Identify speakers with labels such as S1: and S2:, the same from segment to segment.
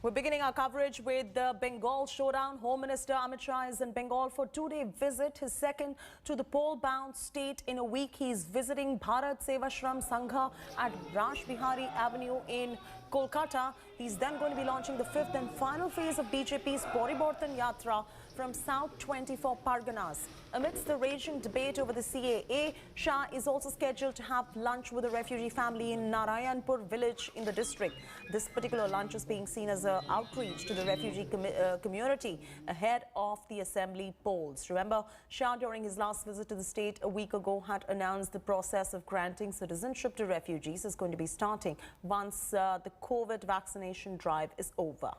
S1: We're beginning our coverage with the Bengal showdown. Home Minister Amit Shah is in Bengal for a two-day visit, his second to the poll-bound state in a week. He's visiting Bharat Sevashram Sangha at Raj Bihari Avenue in Kolkata. He's then going to be launching the fifth and final phase of BJP's Paribartan Yatra from South 24 Parganas. Amidst the raging debate over the CAA, Shah is also scheduled to have lunch with a refugee family in Narayanpur village in the district. This particular lunch is being seen as an outreach to the refugee community ahead of the assembly polls. Remember, Shah during his last visit to the state a week ago had announced the process of granting citizenship to refugees is going to be starting once the COVID vaccination drive is over.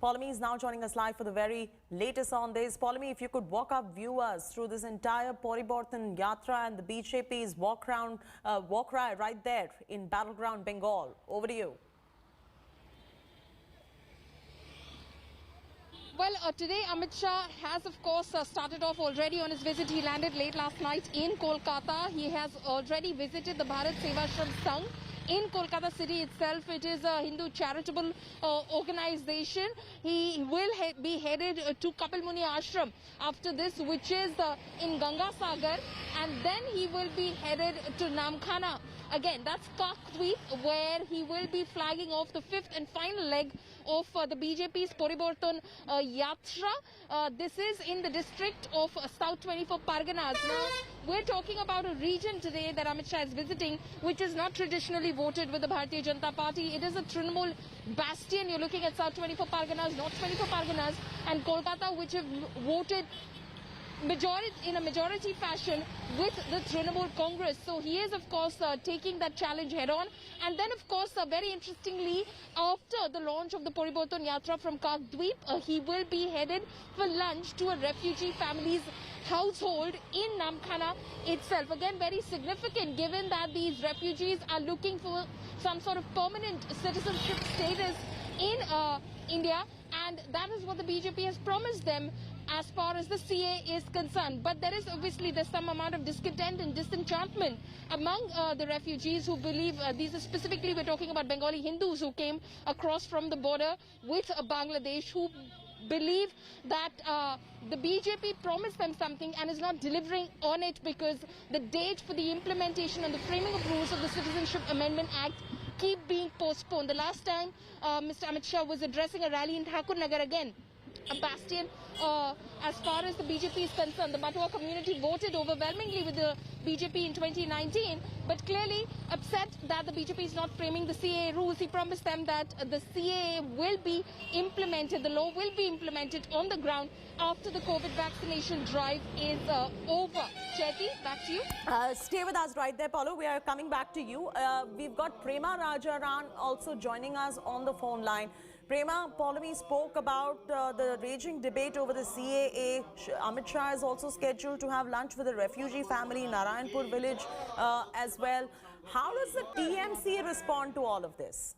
S1: Polami is now joining us live for the very latest on this. Polami, if you could walk our viewers through this entire Paribartan Yatra and the BJP's walk ride right there in battleground Bengal. Over to you.
S2: Well, today Amit Shah has, of course, started off already on his visit. He landed late last night in Kolkata. He has already visited the Bharat Sevashram Sangh in Kolkata city itself. It is a Hindu charitable organization. He will be headed to Kapil Muni Ashram after this, which is in Ganga Sagar, and then he will be headed to Namkhana. Again, that's Kakdweep, where he will be flagging off the fifth and final leg of the BJP's Paribartan Yatra. This is in the district of South 24 Parganas. Now, we're talking about a region today that Amit Shah is visiting, which is not traditionally voted with the Bharatiya Janata Party. It is a Trinamool bastion. You're looking at South 24 Parganas, North 24 Parganas, and Kolkata, which have voted in a majority fashion with the Trinamool Congress. So he is, of course, taking that challenge head on. And then, of course, very interestingly, after the launch of the Paribartan Yatra from Kakdweep, he will be headed for lunch to a refugee family's household in Namkhana itself. Again, very significant given that these refugees are looking for some sort of permanent citizenship status in India, and that is what the BJP has promised them as far as the CA is concerned. But there's some amount of discontent and disenchantment among the refugees who believe, these are specifically, we're talking about Bengali Hindus who came across from the border with Bangladesh, who believe that the BJP promised them something and is not delivering on it because the date for the implementation and the framing of rules of the Citizenship Amendment Act keep being postponed. The last time Mr. Amit Shah was addressing a rally in Thakur Nagar, again a bastion as far as the BJP is concerned. The Matua community voted overwhelmingly with the BJP in 2019, but clearly upset that the BJP is not framing the CAA rules. He promised them that the CAA will be implemented, the law will be implemented on the ground after the COVID vaccination drive is over. Chetty, back to you.
S1: Stay with us right there, Paulo. We are coming back to you. We've got Prema Rajaran also joining us on the phone line. Prema, Polami spoke about the raging debate over the CAA. Amit Shah is also scheduled to have lunch with a refugee family in Narayanpur village as well. How does the TMC respond to all of this?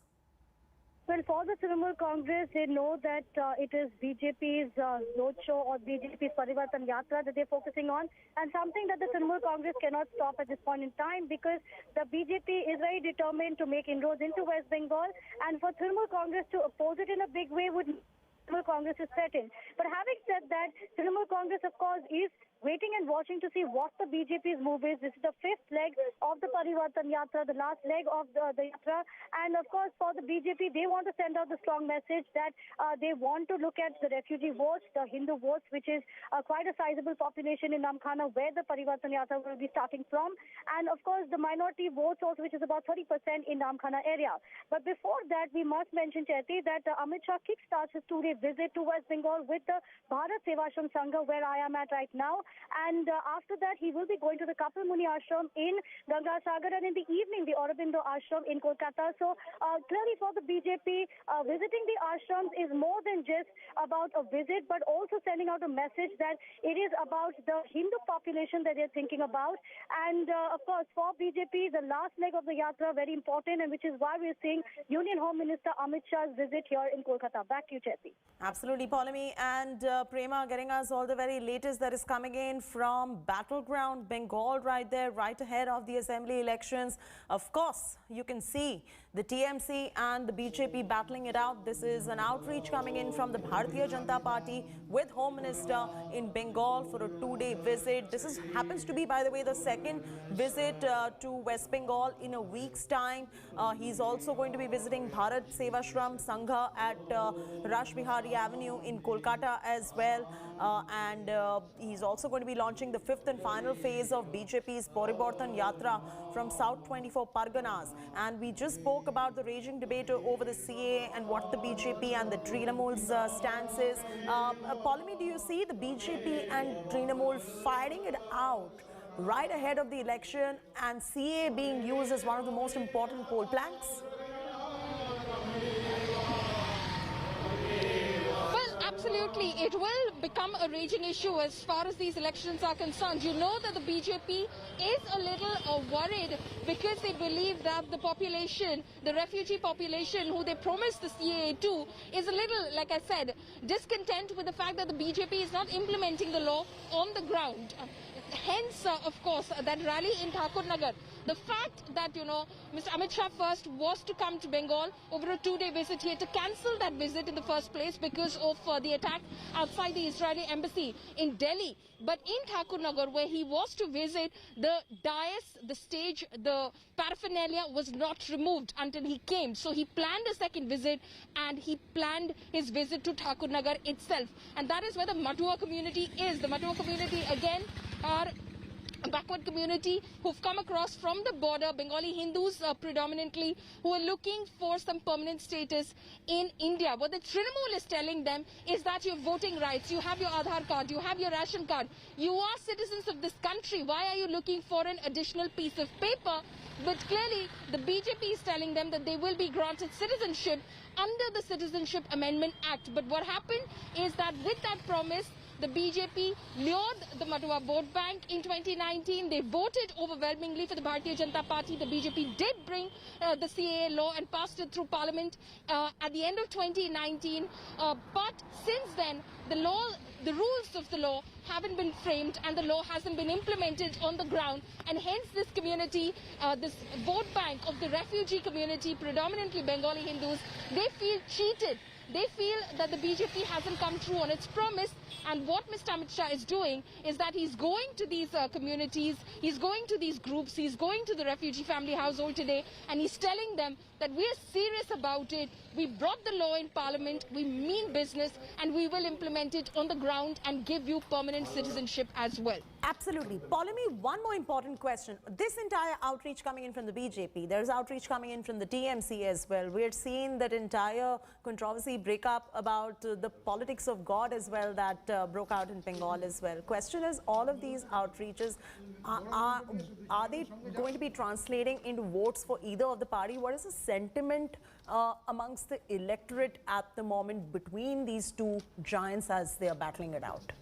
S3: Well, for the Trinamool Congress, they know that it is BJP's roadshow or BJP's Paribartan Yatra that they're focusing on, and something that the Trinamool Congress cannot stop at this point in time because the BJP is very determined to make inroads into West Bengal, and for Trinamool Congress to oppose it in a big way would Trinamool Congress is threatened. But having said that, Trinamool Congress, of course, is waiting and watching to see what the BJP's move is. This is the fifth leg of the Paribartan Yatra, the last leg of the Yatra. And of course, for the BJP, they want to send out the strong message that they want to look at the refugee votes, the Hindu votes, which is quite a sizable population in Namkhana, where the Paribartan Yatra will be starting from. And of course, the minority votes also, which is about 30% in Namkhana area. But before that, we must mention, Chetty, that Amit Shah kickstarts his two-day visit to West Bengal with the Bharat Sevashram Sangha, where I am at right now. And after that, he will be going to the Kapil Muni Ashram in Ganga Sagar, and in the evening, the Aurobindo Ashram in Kolkata. So clearly for the BJP, visiting the ashrams is more than just about a visit, but also sending out a message that it is about the Hindu population that they're thinking about. And of course, for BJP, the last leg of the Yatra, very important, and which is why we're seeing Union Home Minister Amit Shah's visit here in Kolkata. Back to you, Chetty.
S1: Absolutely, Polami and Prema getting us all the very latest that is coming in from battleground Bengal right there, right ahead of the assembly elections. Of course, you can see The TMC and the BJP battling it out. This is an outreach coming in from the Bharatiya Janata Party with Home Minister in Bengal for a 2-day visit. This happens to be, by the way, the second visit to West Bengal in a week's time. He's also going to be visiting Bharat Sevashram Sangha at Rash Bihari Avenue in Kolkata as well. And he's also going to be launching the 5th and final phase of BJP's Paribartan Yatra from South 24 Parganas. And we just spoke about the raging debate over the CAA and what the BJP and the Trinamool's stance is. Poulomi, do you see the BJP and Trinamool fighting it out right ahead of the election and CAA being used as one of the most important poll planks?
S2: Absolutely, it will become a raging issue as far as these elections are concerned. You know that the BJP is a little worried because they believe that the population, the refugee population who they promised the CAA to, is a little, like I said, discontent with the fact that the BJP is not implementing the law on the ground. Hence, of course, that rally in Thakur Nagar. The fact that, you know, Mr. Amit Shah first was to come to Bengal over a 2-day visit. He had to cancel that visit in the first place because of the attack outside the Israeli embassy in Delhi. But in Thakur Nagar, where he was to visit, the dais, the stage, the paraphernalia was not removed until he came. So he planned a second visit and he planned his visit to Thakur Nagar itself. And that is where the Matua community is. The Matua community, again, are a backward community who've come across from the border, Bengali Hindus predominantly, who are looking for some permanent status in India. What the Trinamool is telling them is that you have voting rights, you have your Aadhaar card, you have your ration card, you are citizens of this country. Why are you looking for an additional piece of paper? But clearly, the BJP is telling them that they will be granted citizenship under the Citizenship Amendment Act. But what happened is that with that promise, the BJP lured the Matua vote bank in 2019. They voted overwhelmingly for the Bharatiya Janata Party. The BJP did bring the CAA law and passed it through Parliament at the end of 2019. But since then, the rules of the law haven't been framed and the law hasn't been implemented on the ground. And hence this community, this vote bank of the refugee community, predominantly Bengali Hindus, they feel cheated. They feel that the BJP hasn't come true on its promise, and what Mr. Amit Shah is doing is that he's going to these communities, he's going to these groups, he's going to the refugee family household today, and he's telling them that we are serious about it. We brought the law in Parliament, we mean business, and we will implement it on the ground and give you permanent citizenship as well.
S1: Absolutely. Poulomi, one more important question. This entire outreach coming in from the BJP, there's outreach coming in from the TMC as well. We're seeing that entire controversy break up about the politics of God as well that broke out in Bengal as well. Question is, all of these outreaches, are they going to be translating into votes for either of the party? What is the sentiment amongst the electorate at the moment between these two giants as they are battling it out?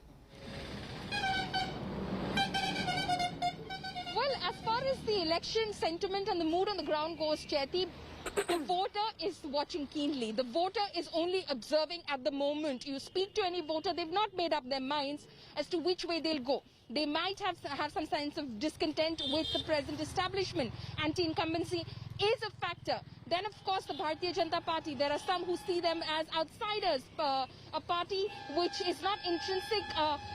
S2: Well, as far as the election sentiment and the mood on the ground goes, Chaiti, the voter is watching keenly. The voter is only observing at the moment. You speak to any voter, they've not made up their minds as to which way they'll go. They might have some sense of discontent with the present establishment. Anti-incumbency is a factor. Then, of course, the Bharatiya Janata Party, there are some who see them as outsiders, a party which is not intrinsic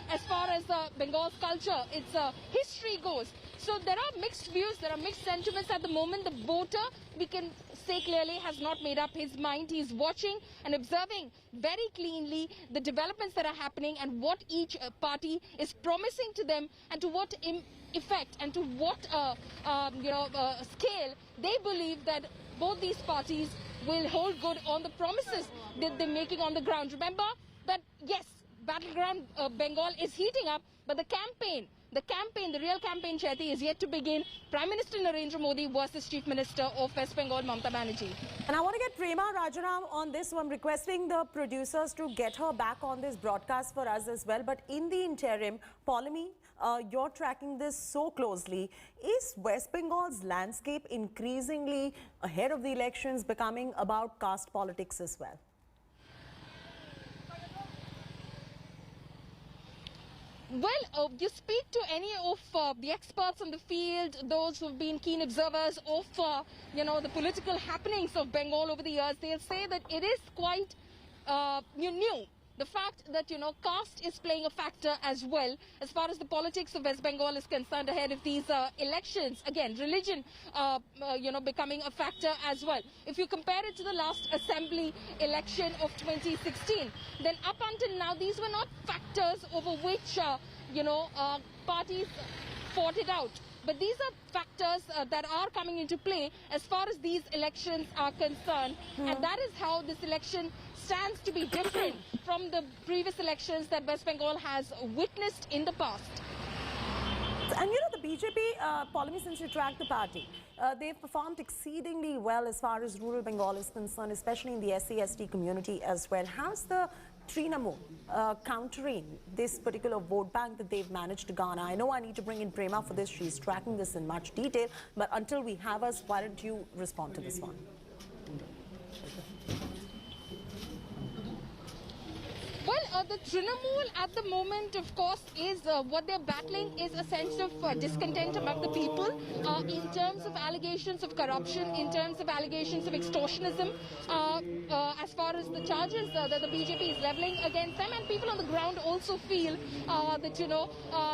S2: as far as Bengal's culture, its history goes. So there are mixed views, there are mixed sentiments at the moment. The voter, we can say clearly, has not made up his mind. He's watching and observing very cleanly the developments that are happening and what each party is promising to them and to what effect and to what scale they believe that both these parties will hold good on the promises that they're making on the ground. Remember that, yes, battleground Bengal is heating up, but the real campaign, Chaiti, is yet to begin. Prime Minister Narendra Modi versus Chief Minister of West Bengal, Mamata Banerjee.
S1: And I want to get Prema Rajaram on this. So I'm requesting the producers to get her back on this broadcast for us as well. But in the interim, Poulomi, you're tracking this so closely. Is West Bengal's landscape increasingly ahead of the elections becoming about caste politics as well?
S2: You speak to any of the experts on the field, those who've been keen observers of, the political happenings of Bengal over the years, they'll say that it is quite new. The fact that, caste is playing a factor as well as far as the politics of West Bengal is concerned ahead of these elections. Again, religion, becoming a factor as well. If you compare it to the last assembly election of 2016, then up until now, these were not factors over which, parties fought it out. But these are factors that are coming into play as far as these elections are concerned. And that is how this election stands to be different from the previous elections that West Bengal has witnessed in the past.
S1: And the BJP, Polemy, since you track the party, they've performed exceedingly well as far as rural Bengal is concerned, especially in the SC/ST community as well. How's the Trinamool countering this particular vote bank that they've managed to garner? I know I need to bring in Prema for this. She's tracking this in much detail. But until we have us, why don't you respond to this one?
S2: Well, the Trinamool at the moment, of course, is what they're battling is a sense of discontent among the people in terms of allegations of corruption, in terms of allegations of extortionism, as far as the charges that the BJP is leveling against them. And people on the ground also feel that,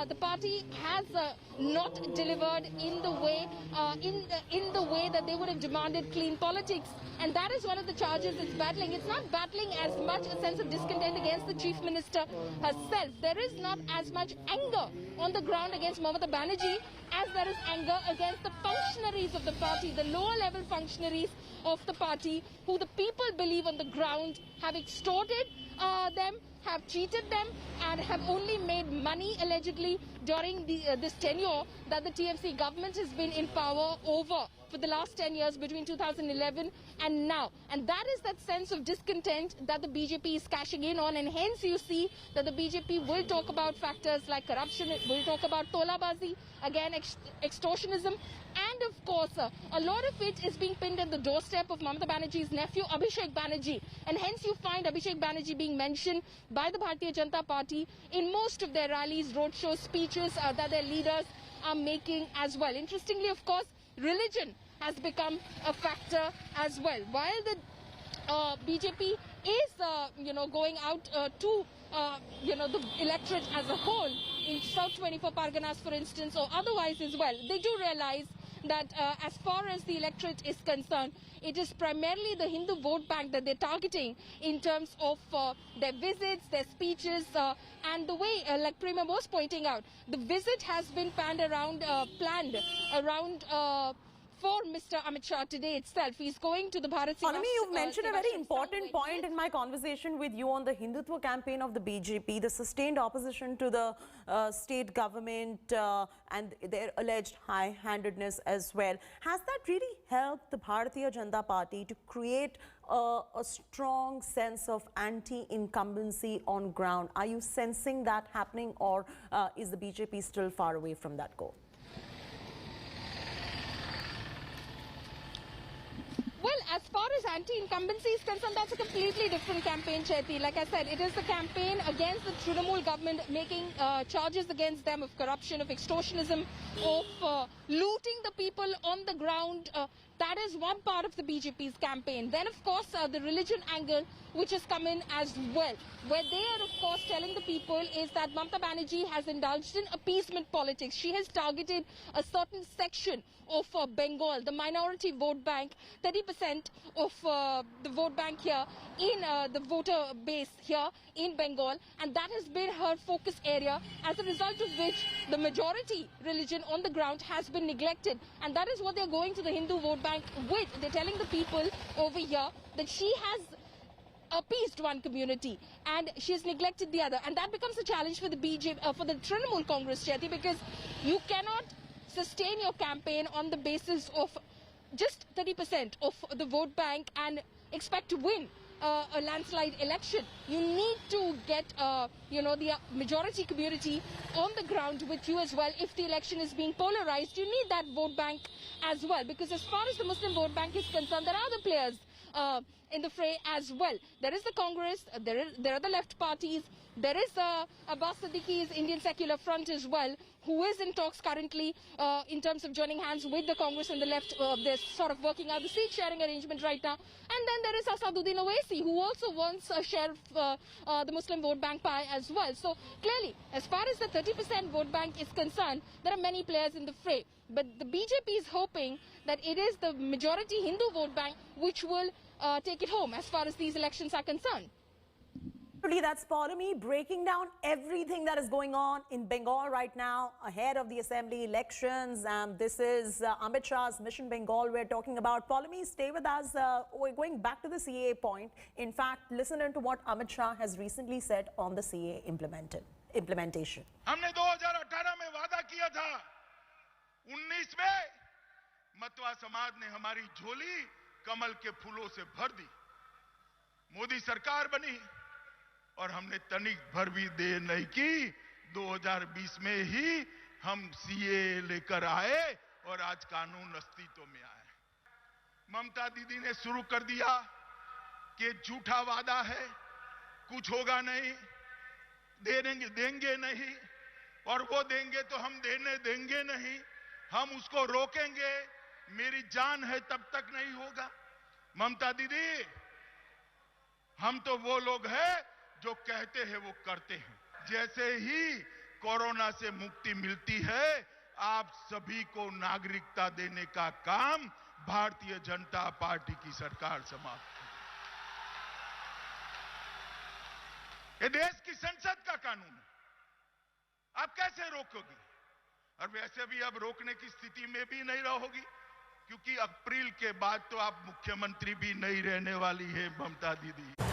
S2: the party has not delivered in the way in the way that they would have demanded clean politics. And that is one of the charges it's battling. It's not battling as much a sense of discontent against the Chief Minister herself. There is not as much anger on the ground against Mamata Banerjee as there is anger against the functionaries of the party, the lower level functionaries of the party, who the people believe on the ground have extorted them, have cheated them, and have only made money allegedly during this tenure that the TMC government has been in power over for the last 10 years between 2011 and now. And that is that sense of discontent that the BJP is cashing in on, and hence you see that the BJP will talk about factors like corruption, it will talk about tolabazi, again extortionism, and of course a lot of it is being pinned at the doorstep of Mamata Banerjee's nephew Abhishek Banerjee, and hence you find Abhishek Banerjee being mentioned by the Bharatiya Janata Party in most of their rallies, roadshows, speeches that their leaders are making as well. Interestingly, of course, religion has become a factor as well. While the BJP is, going out to, the electorate as a whole in South 24 Parganas, for instance, or otherwise as well, they do realize that as far as the electorate is concerned, it is primarily the Hindu vote bank that they're targeting in terms of their visits, their speeches, and the way, like Prema was pointing out, the visit has been planned around for Mr. Amit Shah today itself. He's going to the Bharat Seva.
S1: Polemy, you've mentioned a very important point in my conversation with you on the Hindutva campaign of the BJP, the sustained opposition to the state government and their alleged high-handedness as well. Has that really helped the Bharatiya Janata Party to create a strong sense of anti-incumbency on ground? Are you sensing that happening, or is the BJP still far away from that goal?
S2: Well, as far as anti-incumbency is concerned, that's a completely different campaign, Chaiti. Like I said, it is the campaign against the Trinamool government, making charges against them of corruption, of extortionism, of looting the people on the ground. That is one part of the BJP's campaign. Then, of course, the religion angle, which has come in as well, where they are, of course, telling the people is that Mamata Banerjee has indulged in appeasement politics. She has targeted a certain section of Bengal, the minority vote bank, 30% of the vote bank here in the voter base here in Bengal, and that has been her focus area, as a result of which the majority religion on the ground has been neglected. And that is what they're going to the Hindu vote bank with. They're telling the people over here that she has appeased one community and she has neglected the other, and that becomes a challenge for the BJP, for the Trinamool Congress, Chaiti, because you cannot sustain your campaign on the basis of just 30% of the vote bank and expect to win a landslide election. You need to get, the majority community on the ground with you as well. If the election is being polarized, you need that vote bank as well, because as far as the Muslim vote bank is concerned, there are other players in the fray as well. There is the Congress, there are the left parties, there is Abbas Siddiqui's Indian Secular Front as well, who is in talks currently in terms of joining hands with the Congress and the left. They're sort of working out the seat sharing arrangement right now. And then there is Asaduddin Owaisi, who also wants a share of the Muslim vote bank pie as well. So clearly, as far as the 30% vote bank is concerned, there are many players in the fray. But the BJP is hoping that it is the majority Hindu vote bank which will take it home as far as these elections are concerned.
S1: That's Paulomi breaking down everything that is going on in Bengal right now ahead of the assembly elections. This is Amit Shah's Mission Bengal we're talking about. Paulomi, stay with us. We're going back to the CAA point. In fact, listen to what Amit Shah has recently said on the CAA implementation.
S4: हमने 2018 में वादा किया था, 19 में मतवा समाज ने हमारी झोली कमल के फूलों से भर दी। मोदी सरकार बनी और हमने तनिक भर भी देर नहीं की। 2020 में ही हम सीए लेकर आए और आज कानून अस्तित्व में आए। ममता दीदी ने शुरू कर दिया कि झूठा वादा है, कुछ होगा नहीं, देंगे नहीं, और वो देंगे तो हम देने देंगे नहीं, हम उसको रोकेंगे, मेरी जान है तब तक नहीं होगा। ममता दीदी, हम तो वो लोग हैं जो कहते हैं वो करते हैं। जैसे ही कोरोना से मुक्ति मिलती है, आप सभी को नागरिकता देने का काम भारतीय जनता पार्टी की सरकार समाप्त करेगी। ये देश की संसद का कानून है, आप कैसे रोकोगी? और वैसे भी अब रोकने की स्थिति में भी नहीं रहोगी, क्योंकि अप्रैल के बाद तो आप मुख्यमंत्री भी नहीं रहने वाली है ममता दीदी।